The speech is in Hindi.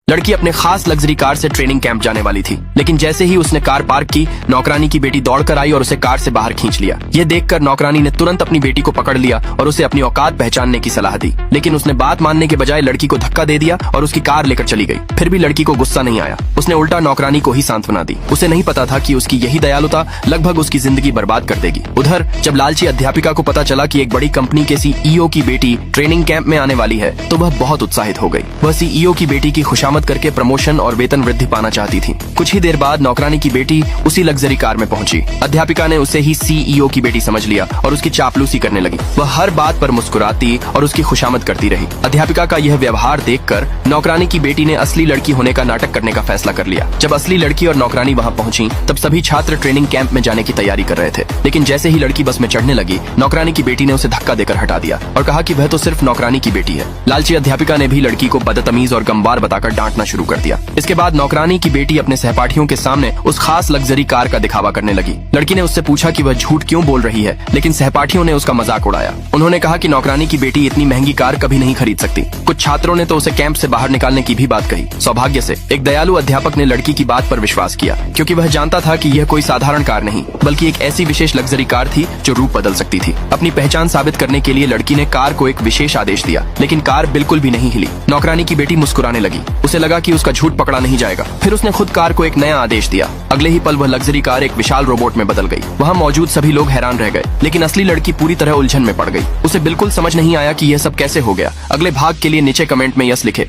लड़की अपने खास लग्जरी कार से ट्रेनिंग कैंप जाने वाली थी, लेकिन जैसे ही उसने कार पार्क की, नौकरानी की बेटी दौड़कर आई और उसे कार से बाहर खींच लिया। ये देखकर नौकरानी ने तुरंत अपनी बेटी को पकड़ लिया और उसे अपनी औकात पहचानने की सलाह दी, लेकिन उसने बात मानने के बजाय लड़की को धक्का दे दिया और उसकी कार लेकर चली गई। फिर भी लड़की को गुस्सा नहीं आया, उसने उल्टा नौकरानी को ही सांत्वना दी। उसे नहीं पता था कि उसकी यही दयालुता लगभग उसकी जिंदगी बर्बाद कर देगी। उधर जब लालची अध्यापिका को पता चला कि एक बड़ी कंपनी के सीईओ की बेटी ट्रेनिंग कैंप में आने वाली है, तो वह बहुत उत्साहित हो गई। वह सीईओ की बेटी की खुशामद करके प्रमोशन और वेतन वृद्धि पाना चाहती थी। कुछ ही देर बाद नौकरानी की बेटी उसी लग्जरी कार में पहुंची। अध्यापिका ने उसे ही सीईओ की बेटी समझ लिया और उसकी चापलूसी करने लगी। वह हर बात पर मुस्कुराती और उसकी खुशामद करती रही। अध्यापिका का यह व्यवहार देखकर नौकरानी की बेटी ने असली लड़की होने का नाटक करने का फैसला कर लिया। जब असली लड़की और नौकरानी वहां पहुंची, तब सभी छात्र ट्रेनिंग कैंप में जाने की तैयारी कर रहे थे, लेकिन जैसे ही लड़की बस में चढ़ने लगी, नौकरानी की बेटी ने उसे धक्का देकर हटा दिया और कहा कि वह तो सिर्फ नौकरानी की बेटी है। लालची अध्यापिका ने भी लड़की को बदतमीज और गंवार बताकर डांटना शुरू कर दिया। इसके बाद नौकरानी की बेटी अपने सहपाठियों के सामने उस खास लग्जरी कार का दिखावा करने लगी। लड़की ने उससे पूछा कि वह झूठ क्यों बोल रही है, लेकिन सहपाठियों ने उसका मजाक उड़ाया। उन्होंने कहा कि नौकरानी की बेटी इतनी महंगी कार कभी नहीं खरीद सकती। कुछ छात्रों ने तो उसे कैंप से बाहर निकालने की भी बात कही। सौभाग्य से एक दयालु अध्यापक ने लड़की की बात पर विश्वास किया, क्योंकि वह जानता था कि यह कोई साधारण कार नहीं, बल्कि एक ऐसी विशेष लग्जरी कार थी जो रूप बदल सकती थी। अपनी पहचान साबित करने के लिए लड़की ने कार को एक विशेष आदेश दिया, लेकिन कार बिल्कुल भी नहीं हिली। नौकरानी की बेटी मुस्कुराने लगी। उसे लगा कि उसका झूठ पकड़ा नहीं जाएगा। फिर उसने खुद कार को एक नया आदेश दिया। अगले ही पल वह लग्जरी कार एक विशाल रोबोट में बदल गई। वहाँ मौजूद सभी लोग हैरान रह गए, लेकिन असली लड़की पूरी तरह उलझन में पड़ गई। उसे बिल्कुल समझ नहीं आया कि यह सब कैसे हो गया। अगले भाग के लिए नीचे कमेंट में यस लिखे।